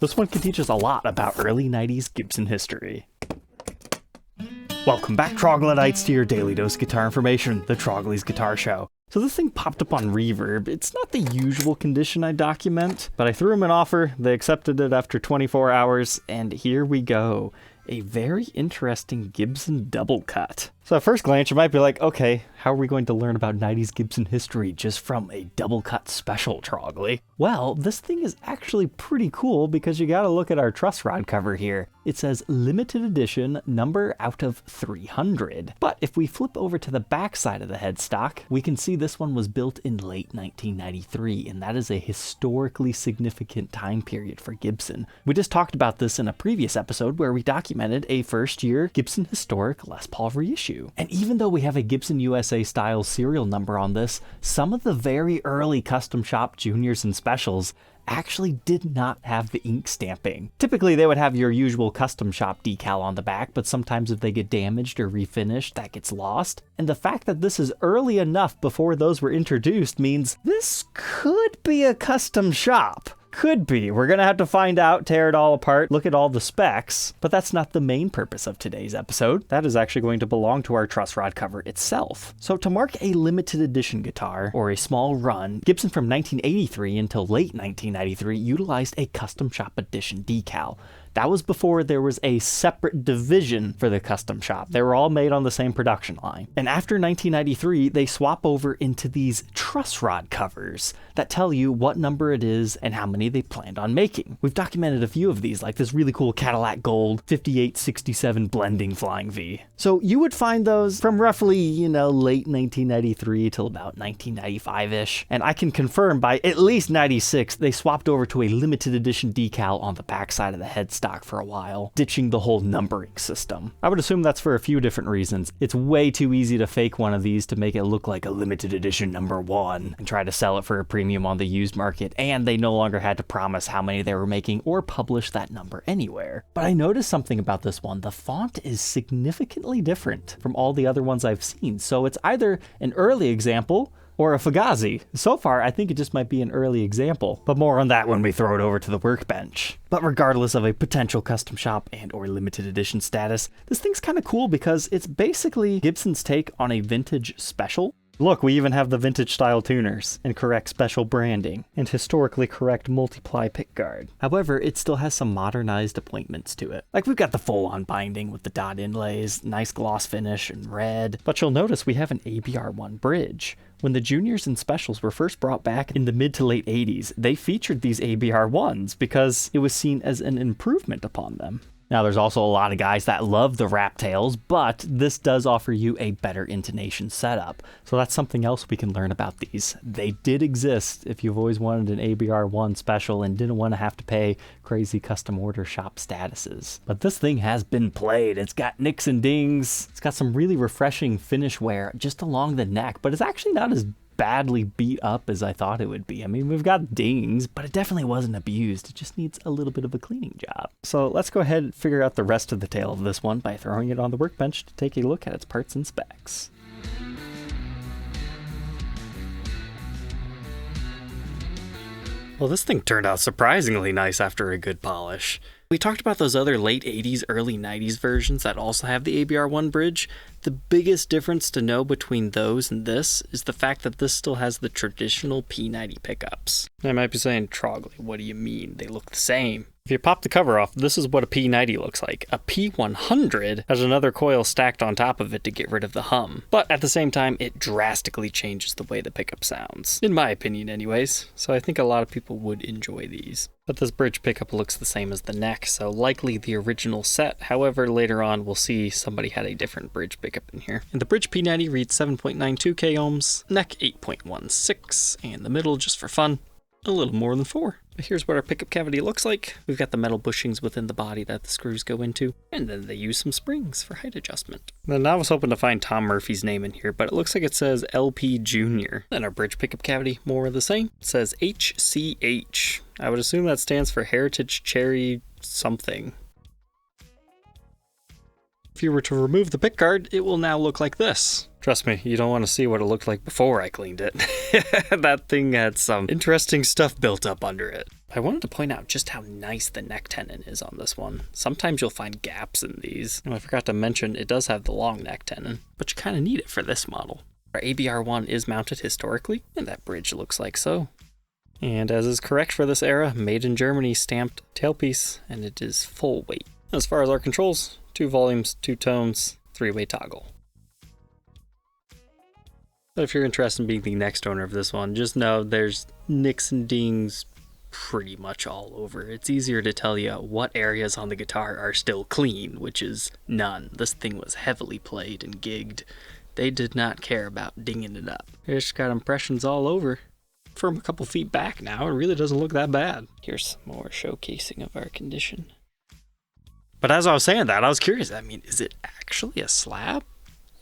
This one can teach us a lot about early 90s Gibson history. Welcome back, troglodytes, to your daily dose of guitar information, the Trogly's Guitar Show. So this thing popped up on Reverb. It's not the usual condition I document, but I threw them an offer, they accepted it after 24 hours, and here we go. A very interesting Gibson double cut. So at first glance, you might be like, okay, how are we going to learn about 90s Gibson history just from a double cut special Trogly? Well, this thing is actually pretty cool because you gotta look at our truss rod cover here. It says limited edition, number out of 300. But if we flip over to the back side of the headstock, we can see this one was built in late 1993, and that is a historically significant time period for Gibson. We just talked about this in a previous episode where we documented a first-year Gibson historic Les Paul reissue. And even though we have a Gibson USA style serial number on this, some of the very early custom shop juniors and specials actually did not have the ink stamping. Typically they would have your usual custom shop decal on the back, but sometimes if they get damaged or refinished, that gets lost. And the fact that this is early enough before those were introduced means this could be a custom shop. Could be. We're gonna have to find out, tear it all apart, look at all the specs, but that's not the main purpose of today's episode. That is actually going to belong to our truss rod cover itself. So to mark a limited edition guitar, or a small run, Gibson from 1983 until late 1993 utilized a custom shop edition decal. That was before there was a separate division for the custom shop. They were all made on the same production line. And after 1993, they swap over into these truss rod covers that tell you what number it is and how many they planned on making. We've documented a few of these, like this really cool Cadillac Gold 5867 blending Flying V. So you would find those from roughly, late 1993 till about 1995-ish. And I can confirm by at least 96, they swapped over to a limited edition decal on the backside of the headstock for a while, ditching the whole numbering system. I would assume that's for a few different reasons. It's way too easy to fake one of these to make it look like a limited edition number 1 and try to sell it for a premium on the used market, and they no longer had to promise how many they were making or publish that number anywhere. But I noticed something about this one. The font is significantly different from all the other ones I've seen, so it's either an early example or a Fugazi. So far, I think it just might be an early example, but more on that when we throw it over to the workbench. But regardless of a potential custom shop and or limited edition status, this thing's kind of cool because it's basically Gibson's take on a vintage special. Look, we even have the vintage style tuners and correct special branding and historically correct multiply pickguard. However, it still has some modernized appointments to it. Like we've got the full-on binding with the dot inlays, nice gloss finish and red, but you'll notice we have an ABR1 bridge. When the juniors and specials were first brought back in the mid to late 80s, they featured these ABR1s because it was seen as an improvement upon them. Now, there's also a lot of guys that love the wrap tails, but this does offer you a better intonation setup. So that's something else we can learn about these. They did exist if you've always wanted an ABR1 special and didn't want to have to pay crazy custom order shop statuses. But this thing has been played. It's got nicks and dings. It's got some really refreshing finish wear just along the neck, but it's actually not as badly beat up as I thought it would be. I mean, we've got dings, but it definitely wasn't abused. It just needs a little bit of a cleaning job. So let's go ahead and figure out the rest of the tail of this one by throwing it on the workbench to take a look at its parts and specs. Well, this thing turned out surprisingly nice after a good polish. We talked about those other late 80s, early 90s versions that also have the ABR1 bridge. The biggest difference to know between those and this is the fact that this still has the traditional P90 pickups. I might be saying, Trogly, what do you mean? They look the same. If you pop the cover off, this is what a P90 looks like. A P100 has another coil stacked on top of it to get rid of the hum. But at the same time, it drastically changes the way the pickup sounds. In my opinion anyways, so I think a lot of people would enjoy these. But this bridge pickup looks the same as the neck, so likely the original set. However, later on we'll see somebody had a different bridge pickup in here. And the bridge P90 reads 7.92 k ohms, neck 8.16, and the middle, just for fun, a little more than 4. But here's what our pickup cavity looks like. We've got the metal bushings within the body that the screws go into, and then they use some springs for height adjustment. Then I was hoping to find Tom Murphy's name in here, but it looks like it says LP Junior. Then our bridge pickup cavity, more of the same. It says HCH. I would assume that stands for Heritage Cherry something. If you were to remove the pickguard, it will now look like this. Trust me, you don't want to see what it looked like before I cleaned it. That thing had some interesting stuff built up under it. I wanted to point out just how nice the neck tenon is on this one. Sometimes you'll find gaps in these. And I forgot to mention, it does have the long neck tenon, but you kind of need it for this model. Our ABR1 is mounted historically, and that bridge looks like so. And as is correct for this era, made in Germany stamped tailpiece, and it is full weight. As far as our controls, 2 volumes, 2 tones, 3-way toggle. But if you're interested in being the next owner of this one, just know there's nicks and dings pretty much all over. It's easier to tell you what areas on the guitar are still clean, which is none. This thing was heavily played and gigged. They did not care about dinging it up. It's got impressions all over. From a couple feet back now, it really doesn't look that bad. Here's some more showcasing of our condition. But as I was saying that, I was curious. I mean, is it actually a slab?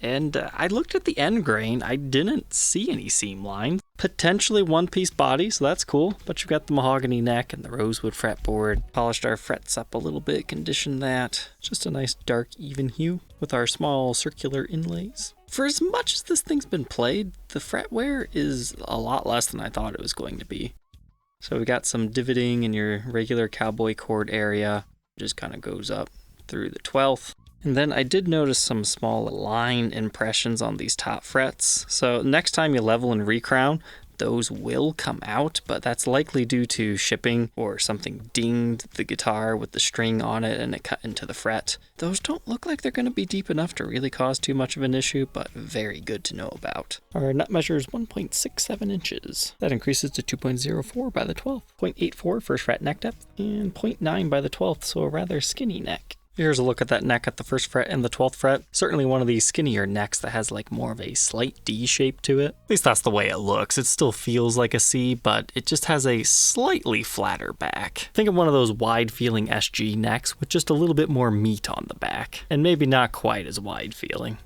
And I looked at the end grain. I didn't see any seam lines. Potentially one-piece body, so that's cool. But you've got the mahogany neck and the rosewood fretboard. Polished our frets up a little bit, conditioned that. Just a nice dark, even hue with our small circular inlays. For as much as this thing's been played, the fret wear is a lot less than I thought it was going to be. So we got some divoting in your regular cowboy chord area. Just kind of goes up through the 12th. And then I did notice some small line impressions on these top frets. So next time you level and recrown, those will come out, but that's likely due to shipping or something dinged the guitar with the string on it and it cut into the fret. Those don't look like they're going to be deep enough to really cause too much of an issue, but very good to know about. Our nut measure is 1.67 inches. That increases to 2.04 by the 12th, 0.84 first fret neck depth, and 0.9 by the 12th, so a rather skinny neck. Here's a look at that neck at the 1st fret and the 12th fret. Certainly one of these skinnier necks that has like more of a slight D shape to it. At least that's the way it looks. It still feels like a C, but it just has a slightly flatter back. Think of one of those wide feeling SG necks with just a little bit more meat on the back, and maybe not quite as wide feeling.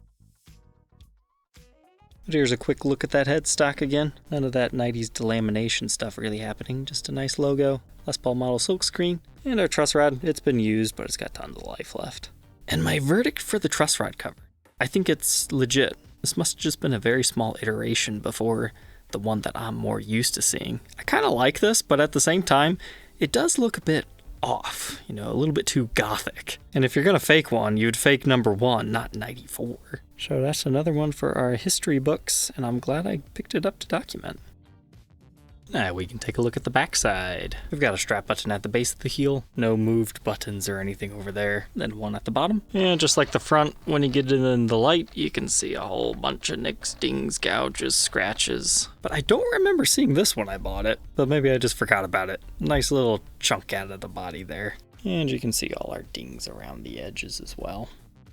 But here's a quick look at that headstock again. None of that 90s delamination stuff really happening. Just a nice logo, Les Paul model silkscreen, and our truss rod. It's been used, but it's got tons of life left. And my verdict for the truss rod cover. I think it's legit. This must have just been a very small iteration before the one that I'm more used to seeing. I kind of like this, but at the same time, it does look a bit off, you know, a little bit too gothic. And if you're gonna fake one, you'd fake number 1, not 94. So that's another one for our history books, and I'm glad I picked it up to document. Now we can take a look at the backside. We've got a strap button at the base of the heel, no moved buttons or anything over there, then one at the bottom. And just like the front, when you get it in the light, you can see a whole bunch of nicks, dings, gouges, scratches. But I don't remember seeing this when I bought it, but maybe I just forgot about it. Nice little chunk out of the body there. And you can see all our dings around the edges as well.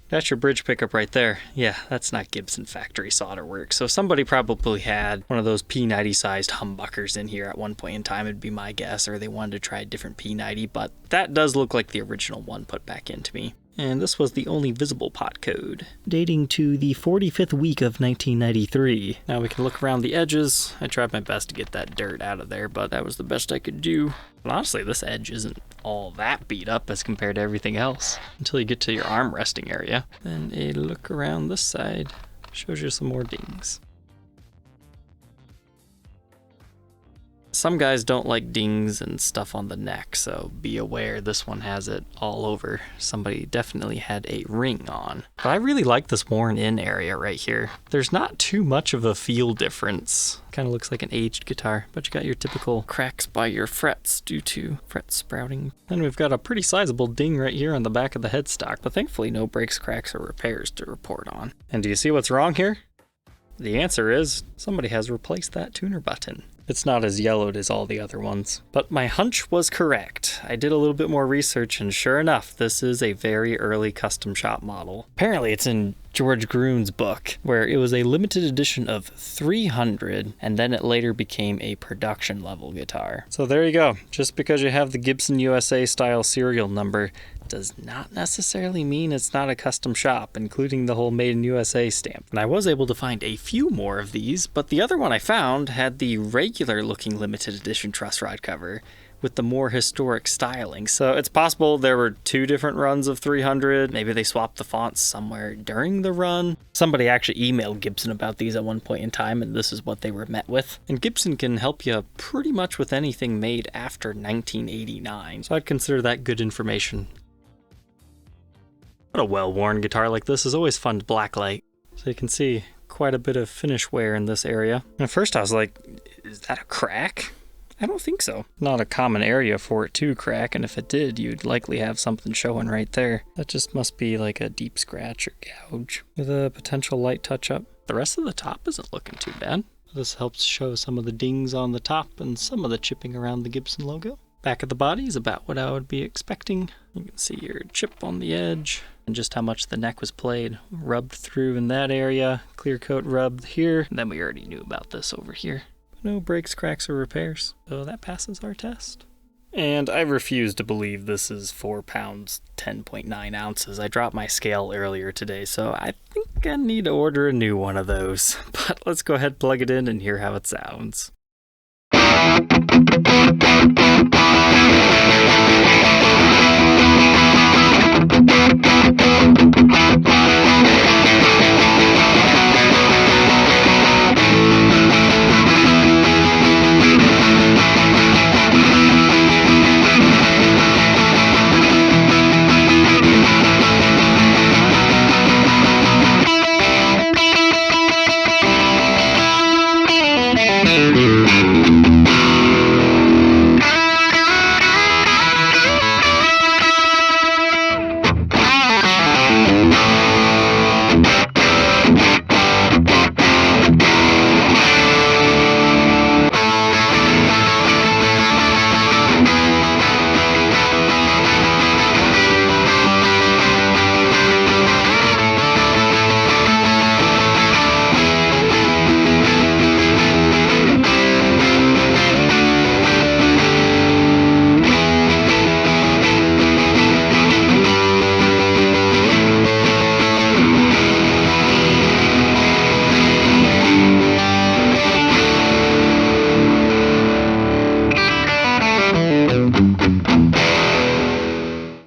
That's your bridge pickup right there. Yeah, that's not Gibson factory solder work. So somebody probably had one of those P90 sized humbuckers in here at one point in time, it'd be my guess, or they wanted to try a different P90, but that does look like the original one put back into me. And this was the only visible pot code, dating to the 45th week of 1993. Now we can look around the edges. I tried my best to get that dirt out of there, but that was the best I could do. And honestly, this edge isn't all that beat up as compared to everything else, until you get to your arm resting area. Then a look around this side shows you some more dings. Some guys don't like dings and stuff on the neck, so be aware this one has it all over. Somebody definitely had a ring on. But I really like this worn in area right here. There's not too much of a feel difference. Kind of looks like an aged guitar, but you got your typical cracks by your frets due to fret sprouting. Then we've got a pretty sizable ding right here on the back of the headstock, but thankfully no breaks, cracks, or repairs to report on. And do you see what's wrong here? The answer is somebody has replaced that tuner button. It's not as yellowed as all the other ones. But my hunch was correct. I did a little bit more research, and sure enough, this is a very early custom shop model. Apparently it's in George Groon's book, where it was a limited edition of 300, and then it later became a production level guitar. So there you go. Just because you have the Gibson USA style serial number does not necessarily mean it's not a custom shop, including the whole Made in USA stamp. And I was able to find a few more of these, but the other one I found had the regular looking limited edition truss rod cover with the more historic styling. So it's possible there were 2 different runs of 300. Maybe they swapped the fonts somewhere during the run. Somebody actually emailed Gibson about these at one point in time, and this is what they were met with. And Gibson can help you pretty much with anything made after 1989. So I'd consider that good information. But a well-worn guitar like this is always fun to blacklight. So you can see quite a bit of finish wear in this area. At first I was like, is that a crack? I don't think so. Not a common area for it to crack, and if it did, you'd likely have something showing right there. That just must be like a deep scratch or gouge with a potential light touch-up. The rest of the top isn't looking too bad. This helps show some of the dings on the top and some of the chipping around the Gibson logo. Back of the body is about what I would be expecting. You can see your chip on the edge and just how much the neck was played. Rubbed through in that area, clear coat rubbed here. And then we already knew about this over here. No breaks, cracks, or repairs, so that passes our test. And I refuse to believe this is 4 pounds, 10.9 ounces. I dropped my scale earlier today, so I think I need to order a new one of those. But let's go ahead, plug it in, and hear how it sounds.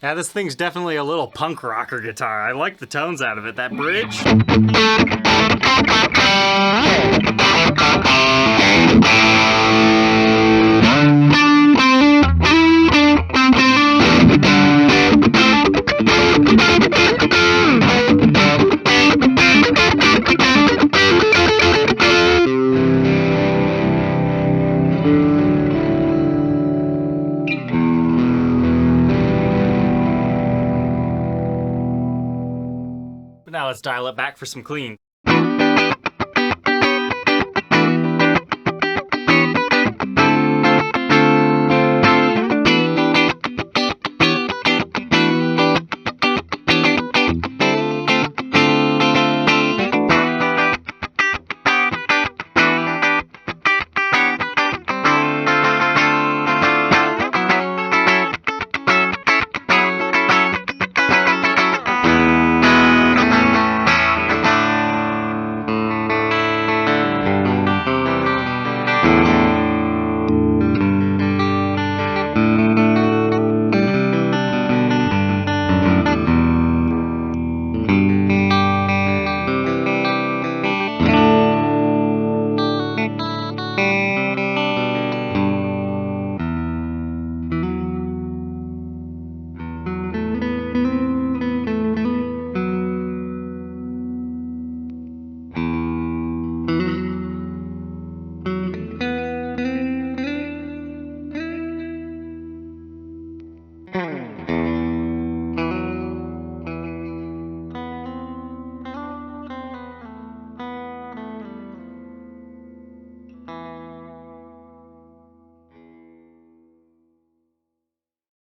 Yeah, this thing's definitely a little punk rocker guitar. I like the tones out of it. That bridge. Now let's dial it back for some clean.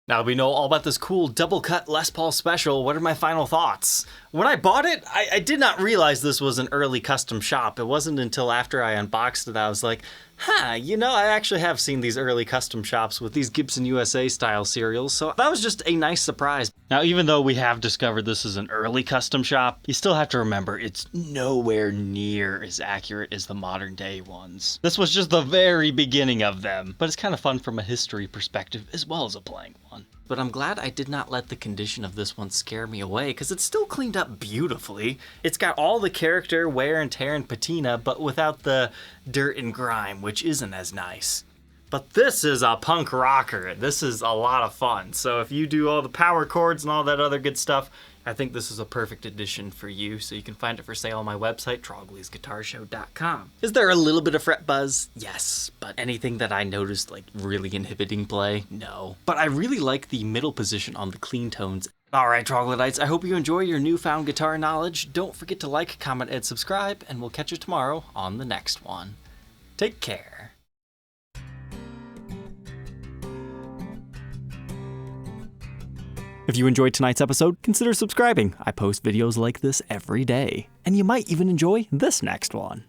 Now we know all about this cool double cut Les Paul special. What are my final thoughts? When I bought it, I did not realize this was an early custom shop. It wasn't until after I unboxed it I was like, I actually have seen these early custom shops with these Gibson USA style serials, so that was just a nice surprise. Now, even though we have discovered this is an early custom shop, you still have to remember it's nowhere near as accurate as the modern day ones. This was just the very beginning of them, but it's kind of fun from a history perspective as well as a playing one. But I'm glad I did not let the condition of this one scare me away, because it's still cleaned up beautifully. It's got all the character, wear and tear and patina, but without the dirt and grime, which isn't as nice. But this is a punk rocker. This is a lot of fun. So if you do all the power chords and all that other good stuff, I think this is a perfect addition for you, so you can find it for sale on my website, troglysguitarshow.com. Is there a little bit of fret buzz? Yes, but anything that I noticed like really inhibiting play? No. But I really like the middle position on the clean tones. Alright, Troglodytes, I hope you enjoy your newfound guitar knowledge. Don't forget to like, comment, and subscribe, and we'll catch you tomorrow on the next one. Take care. If you enjoyed tonight's episode, consider subscribing. I post videos like this every day. And you might even enjoy this next one.